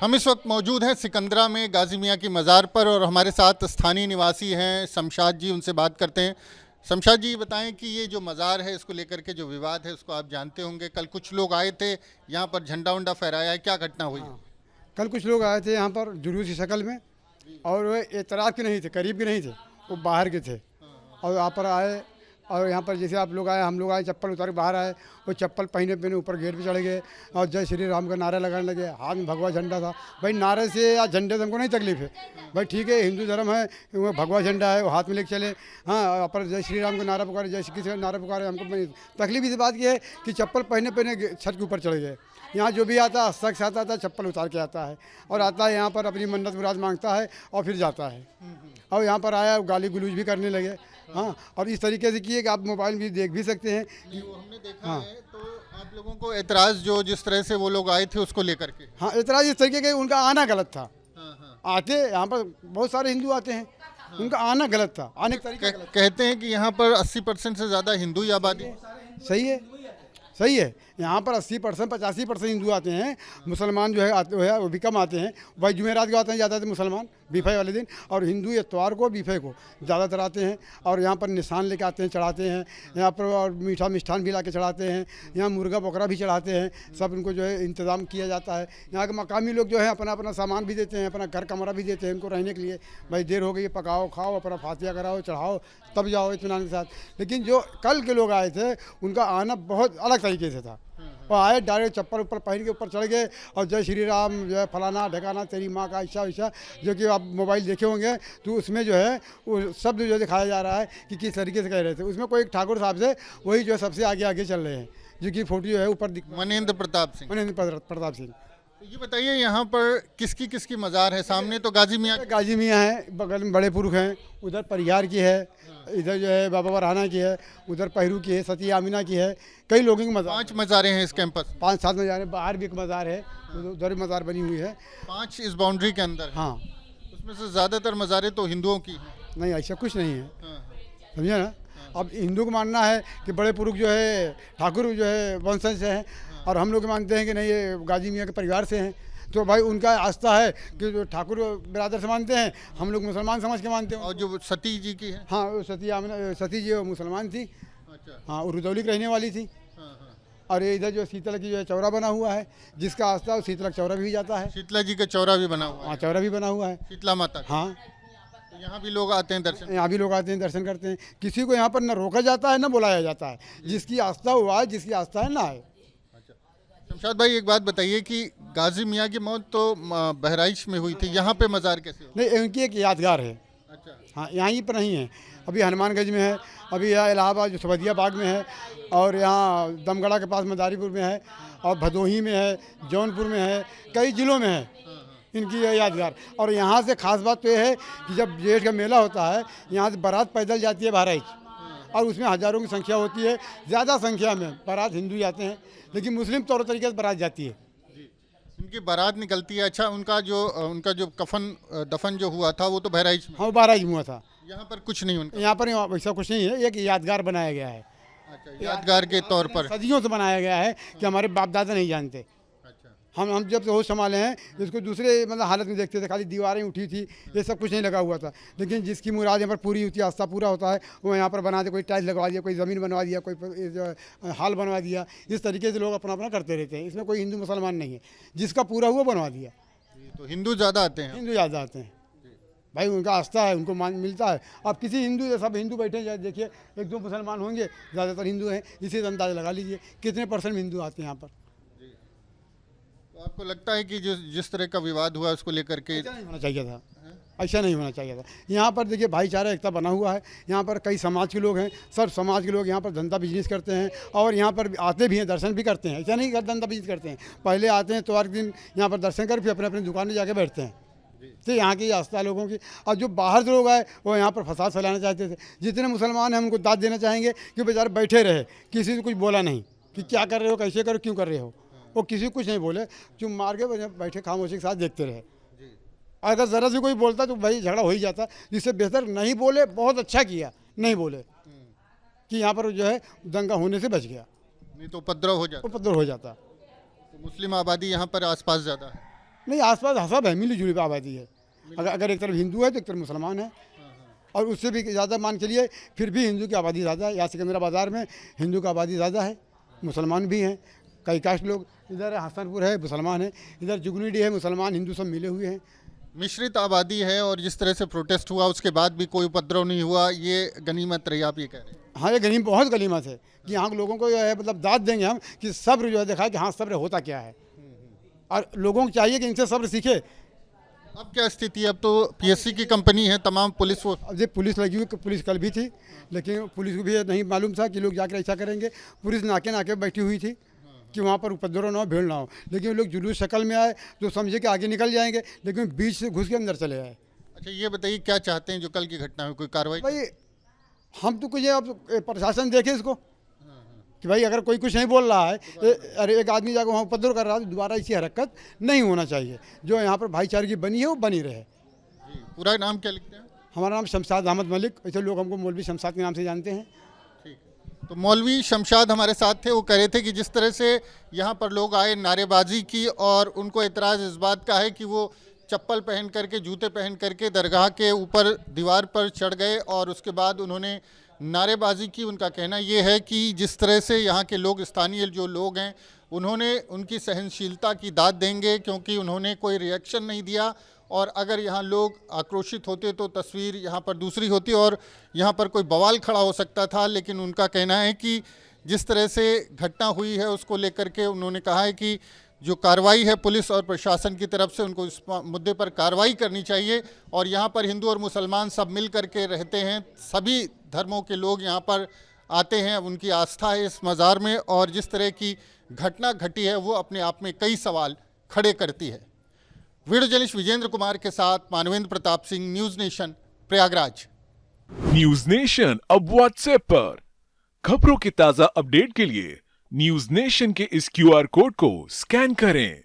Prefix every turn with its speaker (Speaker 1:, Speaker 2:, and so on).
Speaker 1: हम इस वक्त मौजूद हैं सिकंदरा में गाजी मियाँ की मज़ार पर और हमारे साथ स्थानीय निवासी हैं शमशाद जी, उनसे बात करते हैं। शमशाद जी बताएं कि ये जो मज़ार है इसको लेकर के जो विवाद है उसको आप जानते होंगे। कल कुछ लोग आए थे यहाँ पर, झंडा वंडा फहराया है, क्या घटना हुई?
Speaker 2: कल कुछ लोग आए थे यहाँ पर जुलूस की शक्ल में, और वो एतराफ़ के नहीं थे, करीब के नहीं थे, वो बाहर के थे। और यहाँ पर आए, और यहाँ पर जैसे आप लोग आए, हम लोग आए, चप्पल उतार के बाहर आए, वो चप्पल पहने पहने ऊपर गेट पे चढ़ गए और जय श्री राम का नारा लगाने लगे। हाथ में भगवा झंडा था। भाई नारे से या झंडे से हमको नहीं तकलीफ है, भाई ठीक है, हिंदू धर्म है, वो भगवा झंडा है, वो हाथ में लेके चले। हाँ, पर जय श्री राम का नारा पुकारे, जय श्री कृष्ण का नारा पुकारे, हमको तकलीफ इस बात की है कि चप्पल पहने पहने छत के ऊपर चढ़ गए। यहाँ जो भी आता है शख्स आता था, चप्पल उतार के आता है और आता है यहाँ पर अपनी मन्नत मुराद मांगता है और फिर जाता है। और यहाँ पर आया गाली गलौज भी करने लगे। हाँ, और इस तरीके से किए कि आप मोबाइल भी देख भी सकते हैं।
Speaker 1: वो हमने देखा है। तो आप लोगों को एतराज़ जो जिस तरह से वो लोग आए थे उसको लेकर के?
Speaker 2: हाँ, एतराज़ इस तरीके के, उनका आना गलत था। आते यहाँ पर बहुत सारे हिंदू आते हैं, उनका आना गलत था, आने का तरीका गलत।
Speaker 1: कहते हैं कि यहाँ पर 80% से ज़्यादा हिंदू ही आबादी।
Speaker 2: सही है, सही है। यहाँ पर 80% 85% हिंदू आते हैं, मुसलमान जो है आते हैं वो भी कम आते हैं। भाई जुमेरात को आते हैं ज़्यादातर मुसलमान, बीफे वाले दिन, और हिंदू इतवार को बीफे को ज़्यादातर आते हैं। और यहाँ पर निशान लेके आते हैं, चढ़ाते हैं यहाँ पर, और मीठा मिष्ठान भी ला के चढ़ाते हैं। यहाँ मुर्गा बकरा भी चढ़ाते हैं, सब उनको जो है इंतज़ाम किया जाता है। यहाँ के मकामी लोग जो है अपना अपना सामान भी देते हैं, अपना घर कमरा भी देते हैं उनको रहने के लिए। भाई देर हो गई, पकाओ खाओ, अपना फातिया कराओ, चढ़ाओ, तब जाओ इत्मीनान के साथ। लेकिन जो कल के लोग आए थे उनका आना बहुत अलग तरीके से था। वो आए डायरेक्ट चप्पल ऊपर पहन के ऊपर चढ़ गए और जय श्री राम, जो है फलाना ढकाना, तेरी माँ का ऐसा वैसा, जो कि आप मोबाइल देखे होंगे तो उसमें जो है वो शब्द जो दिखाया जा रहा है कि किस तरीके से कह रहे थे। उसमें कोई एक ठाकुर साहब से वही जो है सबसे आगे आगे चल रहे हैं, जो कि फोटो जो है ऊपर
Speaker 1: मनेंद्र प्रताप सिंह।
Speaker 2: मनेंद्र प्रताप सिंह।
Speaker 1: तो ये बताइए यहाँ पर किसकी किसकी मज़ार है? सामने तो गाजी मियाँ
Speaker 2: गाजी मियाँ है, बगल में बड़े पुरख हैं, उधर परिहार की है, इधर जो है बाबा वरहाना की है, उधर पहरू की है, सती आमिना की है, कई लोगों की मज़ार।
Speaker 1: 5 मज़ारें हैं इस कैंपस।
Speaker 2: 5-7 मज़ार है, बाहर भी एक मज़ार है, उधर मज़ार बनी हुई है।
Speaker 1: 5 इस बाउंड्री के अंदर है।
Speaker 2: हाँ,
Speaker 1: उसमें से ज़्यादातर मज़ारें तो हिंदुओं की हैं।
Speaker 2: नहीं ऐसा कुछ नहीं है,
Speaker 1: हाँ,
Speaker 2: समझे ना। अब हिंदू को मानना है कि बड़े पुरुष जो है ठाकुर जो है वंशज से हैं, और हम लोग मानते हैं कि नहीं ये गाजी मियाँ के परिवार से हैं। तो भाई उनका आस्था है कि जो ठाकुर बिरादर से मानते हैं, हम लोग मुसलमान समझ के मानते हैं।
Speaker 1: और जो सती जी की है?
Speaker 2: हाँ, वो सती जी वो मुसलमान थी।
Speaker 1: अच्छा।
Speaker 2: हाँ, वो रुदौली की रहने वाली थी।
Speaker 1: हाँ, हाँ।
Speaker 2: और ये इधर जो शीतला की जो है चौरा बना हुआ है, जिसका आस्था है वो शीतला चौरा भी जाता है।
Speaker 1: शीतला जी का चौरा भी बना हुआ है।
Speaker 2: हाँ, चौरा भी बना हुआ है।
Speaker 1: शीतला माता का।
Speaker 2: हाँ,
Speaker 1: तो यहाँ भी लोग आते हैं दर्शन?
Speaker 2: यहाँ भी लोग आते हैं, दर्शन करते हैं। किसी को यहाँ पर न रोका जाता है न बुलाया जाता है, जिसकी आस्था हुआ है, जिसकी आस्था है ना है।
Speaker 1: शमशाद भाई एक बात बताइए कि गाजी मियाँ की मौत तो बहराइच में हुई थी, यहाँ पे मज़ार कैसे हुआ?
Speaker 2: नहीं, इनकी एक यादगार है।
Speaker 1: अच्छा।
Speaker 2: हाँ, यहीं पर नहीं है, अभी हनुमानगंज में है, अभी यहाँ इलाहाबाद जो सवदिया बाग में है, और यहाँ दमगढ़ा के पास मदारीपुर में है, और भदोही में है, जौनपुर में है, कई ज़िलों में है इनकी यह यादगार। और यहाँ से ख़ास बात तो ये है कि जब जेठ का मेला होता है, यहाँ से बारात पैदल जाती है बहराइच, और उसमें हज़ारों की संख्या होती है। ज़्यादा संख्या में बारात हिंदू जाते हैं, लेकिन मुस्लिम तौर तरीके से बारात जाती है।
Speaker 1: इनकी बारात निकलती है। अच्छा, उनका जो कफन दफन जो हुआ था वो तो बहराइच में?
Speaker 2: हाँ, 12 हुआ था।
Speaker 1: यहाँ पर कुछ नहीं उनका?
Speaker 2: यहाँ पर वैसा कुछ नहीं है, एक यादगार बनाया गया है।
Speaker 1: अच्छा, यादगार के तौर पर?
Speaker 2: सदियों से बनाया गया है कि हमारे बाप दादा नहीं जानते।
Speaker 1: अच्छा।
Speaker 2: हम जब से होश संभाले हैं इसको दूसरे मतलब हालत में देखते थे, खाली दीवारें उठी थी, ये सब कुछ नहीं लगा हुआ था। लेकिन जिसकी मुराद यहाँ पर पूरी होती है, आस्था पूरा होता है, वो यहाँ पर बना दे, कोई टाइल्स लगवा दिया, कोई ज़मीन बनवा दिया, कोई हाल बनवा दिया। इस तरीके से लोग अपना अपना करते रहते हैं, इसमें कोई हिंदू मुसलमान नहीं है, जिसका पूरा हुआ बनवा दिया।
Speaker 1: तो हिंदू ज़्यादा आते हैं?
Speaker 2: हिंदू ज़्यादा आते हैं भाई, उनका आस्था है, उनको मान मिलता है। अब किसी हिंदू, सब हिंदू बैठे हैं, देखिए 1-2 मुसलमान होंगे, ज़्यादातर हिंदू हैं, इसी से अंदाज़ा लगा लीजिए कितने % हिंदू आते हैं यहाँ पर।
Speaker 1: तो आपको लगता है कि जिस तरह का विवाद हुआ उसको लेकर के
Speaker 2: ऐसा नहीं होना चाहिए था, ऐसा नहीं होना चाहिए था। यहाँ पर देखिए भाईचारा एकता बना हुआ है, यहाँ पर कई समाज के लोग हैं, सब समाज के लोग यहाँ पर धंधा बिजनेस करते हैं, और यहाँ पर आते भी हैं, दर्शन भी करते हैं। ऐसा नहीं कि धंधा बिजनेस करते हैं, पहले आते हैं इतवार के दिन यहाँ पर दर्शन कर, फिर अपने अपनी दुकान में जाके बैठते हैं। तो यहाँ की आस्था लोगों की। और जो बाहर से लोग आए वो यहाँ पर फसाद फैलाना चाहते थे। जितने मुसलमान हैं हम उनको दाद देना चाहेंगे कि बेचारे बैठे रहे, किसी से कुछ बोला नहीं कि क्या कर रहे हो, कैसे करो, क्यों कर रहे हो, वो किसी को कुछ नहीं बोले, चुप मार के बैठे खामोशी के साथ देखते रहे। अगर ज़रा से कोई बोलता तो भाई झगड़ा हो ही जाता, जिससे बेहतर नहीं बोले, बहुत अच्छा किया नहीं बोले, कि यहाँ पर जो है दंगा होने से बच गया,
Speaker 1: नहीं तो उपद्रव हो जाता।
Speaker 2: उपद्रव हो जाता।
Speaker 1: तो मुस्लिम आबादी यहाँ पर आसपास ज़्यादा है?
Speaker 2: नहीं, आसपास सब है, मिली जुली आबादी है। अगर एक तरफ हिंदू है तो एक तरफ मुसलमान है, और उससे भी ज़्यादा मान के लिए फिर भी हिंदू की आबादी ज़्यादा है। यहाँ सिकंदरा बाज़ार में हिंदू की आबादी ज़्यादा है, मुसलमान भी हैं, कई कास्ट लोग। इधर हसनपुर है, मुसलमान है, इधर जुगनीडी है, मुसलमान हिंदू सब मिले हुए हैं।
Speaker 1: मिश्रित आबादी है और जिस तरह से प्रोटेस्ट हुआ उसके बाद भी कोई उपद्रव नहीं हुआ, ये गनीमत रही, आप ये कह रहे हैं?
Speaker 2: हाँ, ये बहुत गनीमत है कि यहाँ के लोगों को जो है मतलब दाद देंगे हम कि सब्र जो है दिखाए कि हाँ सब्र होता क्या है, और लोगों को चाहिए कि इनसे सब्र सीखे।
Speaker 1: अब क्या स्थिति है? अब तो पीएससी की कंपनी है, तमाम पुलिस वो
Speaker 2: अब ये पुलिस लगी हुई, पुलिस कल भी थी, लेकिन पुलिस को भी नहीं मालूम था कि लोग जाकर ऐसा करेंगे। पुलिस नाके नाके बैठी हुई थी कि वहाँ पर उपद्रव ना हो, भीड़ ना हो, लेकिन लोग जुलूस शक्ल में आए तो समझे कि आगे निकल जाएंगे, लेकिन बीच से घुस के अंदर चले आए।
Speaker 1: अच्छा, ये बताइए क्या चाहते हैं जो कल की घटना में कोई कार्रवाई?
Speaker 2: भाई हम तो कुछ अब प्रशासन देखे इसको कि भाई अगर कोई कुछ नहीं बोल रहा है अरे एक आदमी जाकर वहाँ उपद्रव कर रहा है तो दोबारा ऐसी हरकत नहीं होना चाहिए। जो यहाँ पर भाईचारे की बनी है वो बनी रहे।
Speaker 1: जी, पूरा नाम क्या लिखते हैं?
Speaker 2: हमारा नाम शमशाद अहमद मलिक, ऐसे लोग हमको मौलवी शमशाद के नाम से जानते हैं।
Speaker 1: ठीक है, तो मौलवी शमशाद हमारे साथ थे। वो कह रहे थे कि जिस तरह से यहाँ पर लोग आए, नारेबाजी की, और उनको एतराज़ इस बात का है कि वो चप्पल पहन करके, जूते पहन करके दरगाह के ऊपर दीवार पर चढ़ गए और उसके बाद उन्होंने नारेबाजी की। उनका कहना ये है कि जिस तरह से यहाँ के लोग, स्थानीय जो लोग हैं, उन्होंने उनकी सहनशीलता की दाद देंगे क्योंकि उन्होंने कोई रिएक्शन नहीं दिया, और अगर यहाँ लोग आक्रोशित होते तो तस्वीर यहाँ पर दूसरी होती और यहाँ पर कोई बवाल खड़ा हो सकता था। लेकिन उनका कहना है कि जिस तरह से घटना हुई है उसको लेकर के उन्होंने कहा है कि जो कार्रवाई है पुलिस और प्रशासन की तरफ से, उनको इस मुद्दे पर कार्रवाई करनी चाहिए। और यहाँ पर हिंदू और मुसलमान सब मिल कर के रहते हैं, सभी धर्मों के लोग यहाँ पर आते हैं, उनकी आस्था है इस मज़ार में, और जिस तरह की घटना घटी है वो अपने आप में कई सवाल खड़े करती है। वीडियो जर्नलिस्ट विजेंद्र कुमार के साथ Manvendra Pratap Singh, news nation, Prayagraj.
Speaker 3: News nation अब व्हाट्सएप पर खबरों के ताजा अपडेट के लिए न्यूज नेशन के इस QR कोड को स्कैन करें।